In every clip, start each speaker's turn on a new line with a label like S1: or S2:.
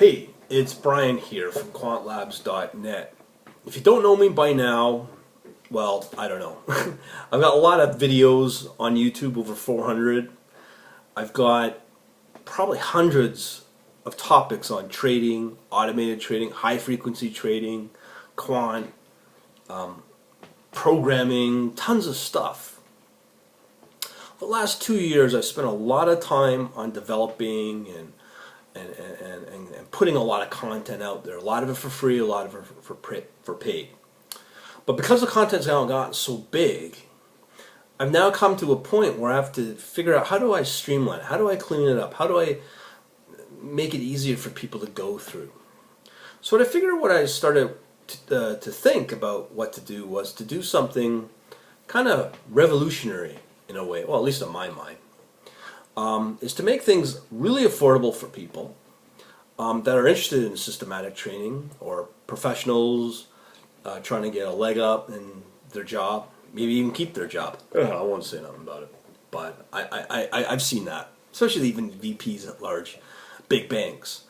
S1: Hey, it's Brian here from quantlabs.net. If you don't know me by now, well, I don't know. I've got a lot of videos on YouTube, over 400. I've got probably hundreds of topics on trading, automated trading, high frequency trading, quant, programming, tons of stuff. For the last 2 years, I've spent a lot of time on developing and putting a lot of content out there. A lot of it for free, a lot of it for paid. But because the content's now gotten so big, I've now come to a point where I have to figure out, how do I streamline it? How do I clean it up? How do I make it easier for people to go through? So what I started to think about what to do was to do something kind of revolutionary in a way, well, at least in my mind. Is to make things really affordable for people that are interested in systematic trading, or professionals trying to get a leg up in their job, maybe even keep their job. I won't say nothing about it, but I've seen that, especially even VPs at large, big banks,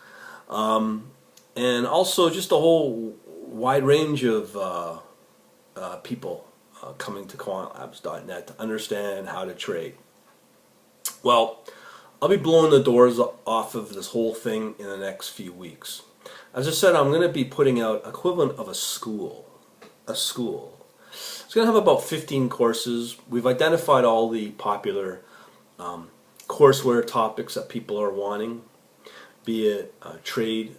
S1: and also just a whole wide range of people coming to quantlabs.net to understand how to trade. Well, I'll be blowing the doors off of this whole thing in the next few weeks. As I said, I'm going to be putting out equivalent of a school. It's going to have about 15 courses. We've identified all the popular courseware topics that people are wanting, be it trade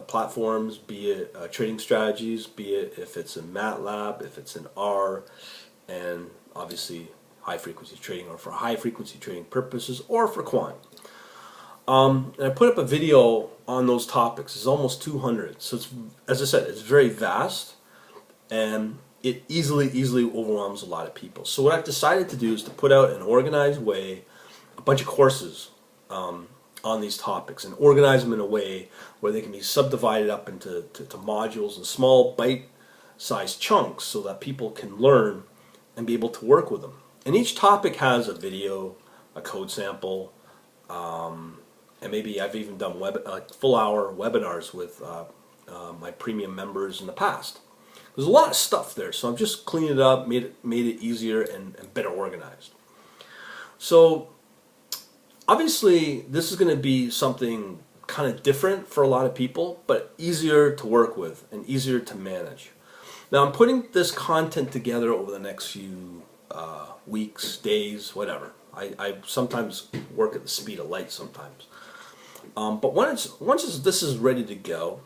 S1: platforms, be it trading strategies, be it if it's in MATLAB, if it's in R, and obviously high frequency trading, or for high frequency trading purposes, or for quant. And I put up a video on those topics. It's almost 200. So it's, as I said, it's very vast, and it easily overwhelms a lot of people. So what I've decided to do is to put out in an organized way a bunch of courses on these topics, and organize them in a way where they can be subdivided up into modules and small bite-sized chunks, so that people can learn and be able to work with them. And each topic has a video, a code sample, and maybe I've even done full-hour webinars with my premium members in the past. There's a lot of stuff there, so I've just cleaned it up, made it easier and better organized. So obviously this is going to be something kind of different for a lot of people, but easier to work with and easier to manage. Now I'm putting this content together over the next few weeks, days, whatever. I sometimes work at the speed of light sometimes. But once this is ready to go,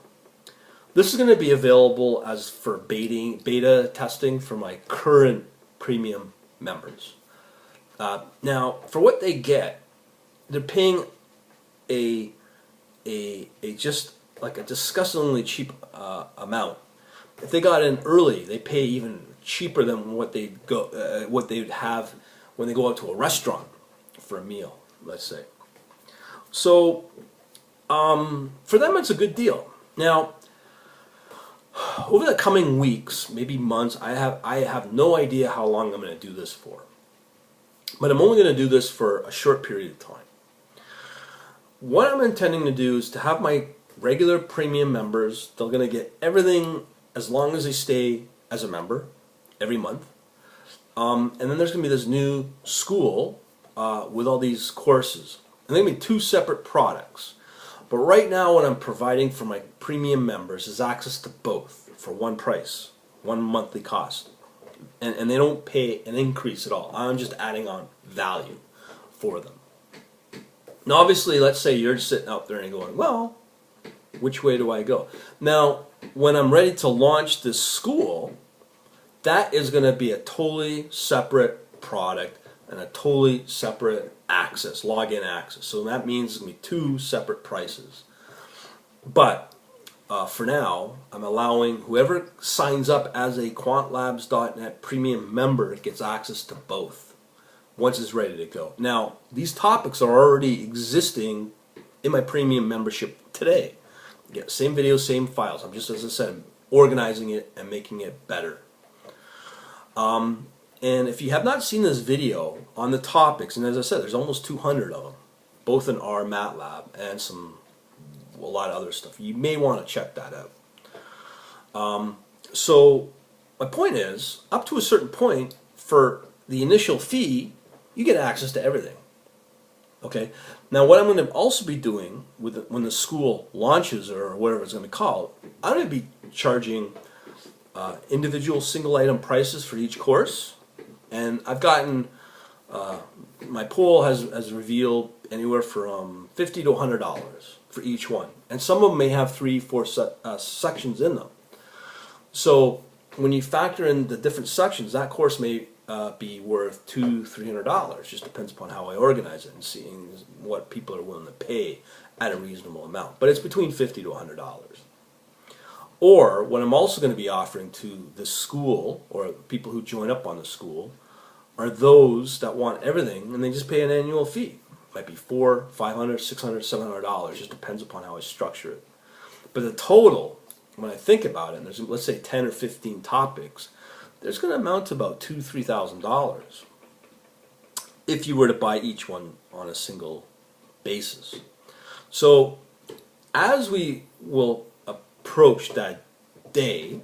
S1: this is going to be available as for beta testing for my current premium members. Now, for what they get, they're paying a just like a disgustingly cheap amount. If they got in early, they pay even cheaper than what they'd have when they go out to a restaurant for a meal, let's say. So for them, it's a good deal. Now, over the coming weeks, maybe months, I have no idea how long I'm going to do this for, but I'm only going to do this for a short period of time. What I'm intending to do is to have my regular premium members. They're going to get everything as long as they stay as a member every month. And then there's going to be this new school with all these courses. And they're going to be two separate products. But right now what I'm providing for my premium members is access to both for one price, one monthly cost. And they don't pay an increase at all. I'm just adding on value for them. Now obviously, let's say you're sitting out there and going, well, which way do I go? Now, when I'm ready to launch this school, that is going to be a totally separate product and a totally separate access, login access. So that means it's going to be two separate prices. But for now, I'm allowing whoever signs up as a quantlabs.net premium member gets access to both once it's ready to go. Now, these topics are already existing in my premium membership today. Yeah, same videos, same files. I'm just, as I said, organizing it and making it better. And if you have not seen this video on the topics, and as I said, there's almost 200 of them, both in R, MATLAB, and some a lot of other stuff. You may want to check that out. So my point is, up to a certain point, for the initial fee, you get access to everything. Okay. Now, what I'm going to also be doing with when the school launches, or whatever it's going to be called, I'm going to be charging individual single item prices for each course, and I've gotten my pool has revealed anywhere from $50 to $100 for each one, and some of them may have 3-4 sections in them. So when you factor in the different sections, that course may be worth $200-$300. Just depends upon how I organize it and seeing what people are willing to pay at a reasonable amount. But it's between $50 to $100. Or what I'm also going to be offering to the school, or people who join up on the school, are those that want everything and they just pay an annual fee. It might be $400, $500, $600, $700. Just depends upon how I structure it. But the total, when I think about it, and there's, let's say, 10 or 15 topics, there's going to amount to about $2,000-$3,000 if you were to buy each one on a single basis. So as we will approach that day,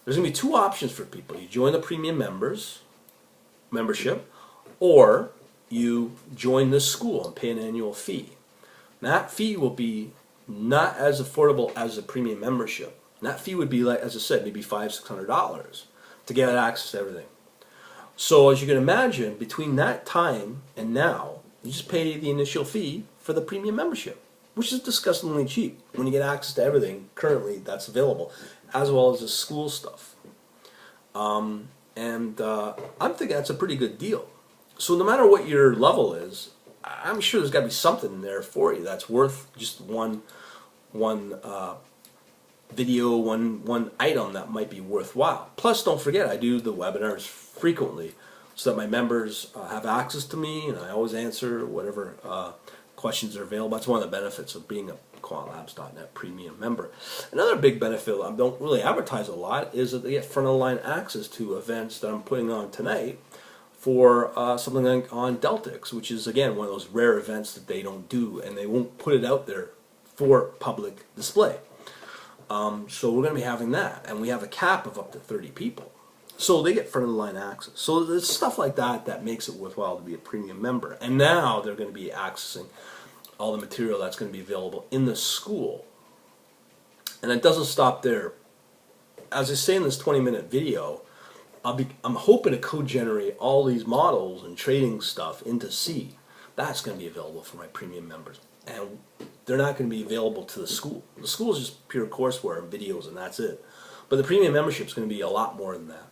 S1: there's going to be two options for people. You join the premium membership, or you join this school and pay an annual fee. That fee will be not as affordable as a premium membership. And that fee would be, like, as I said, maybe $500-$600 to get access to everything. So as you can imagine, between that time and now, you just pay the initial fee for the premium membership, which is disgustingly cheap when you get access to everything currently that's available, as well as the school stuff. I'm thinking that's a pretty good deal. So no matter what your level is, I'm sure there's got to be something in there for you that's worth just one video, one item that might be worthwhile. Plus, don't forget, I do the webinars frequently so that my members have access to me, and I always answer whatever questions are available. That's one of the benefits of being a quantlabs.net premium member. Another big benefit I don't really advertise a lot is that they get front of the line access to events that I'm putting on tonight for something like on Deltix, which is, again, one of those rare events that they don't do, and they won't put it out there for public display. So we're going to be having that, and we have a cap of up to 30 people. So they get front of the line access. So there's stuff like that that makes it worthwhile to be a premium member. And now they're going to be accessing all the material that's going to be available in the school. And it doesn't stop there. As I say in this 20-minute video, I'm hoping to co-generate all these models and trading stuff into C. That's going to be available for my premium members. And they're not going to be available to the school. The school is just pure courseware and videos, and that's it. But the premium membership is going to be a lot more than that.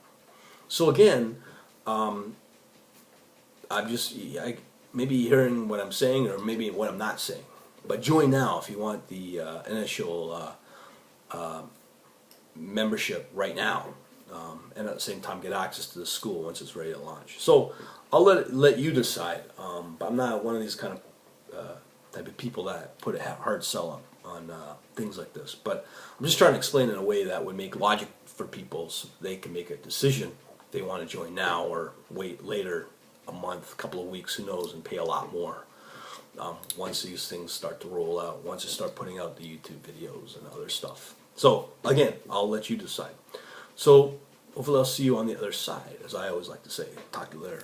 S1: So again, maybe hearing what I'm saying, or maybe what I'm not saying. But join now if you want the initial membership right now, and at the same time get access to the school once it's ready to launch. So I'll let you decide. But I'm not one of these kind of type of people that put a hard sell on things like this. But I'm just trying to explain it in a way that would make logic for people so they can make a decision if they want to join now or wait later, a month, a couple of weeks, who knows, and pay a lot more once these things start to roll out, once you start putting out the YouTube videos and other stuff. So again, I'll let you decide. So hopefully I'll see you on the other side, as I always like to say. Talk to you later.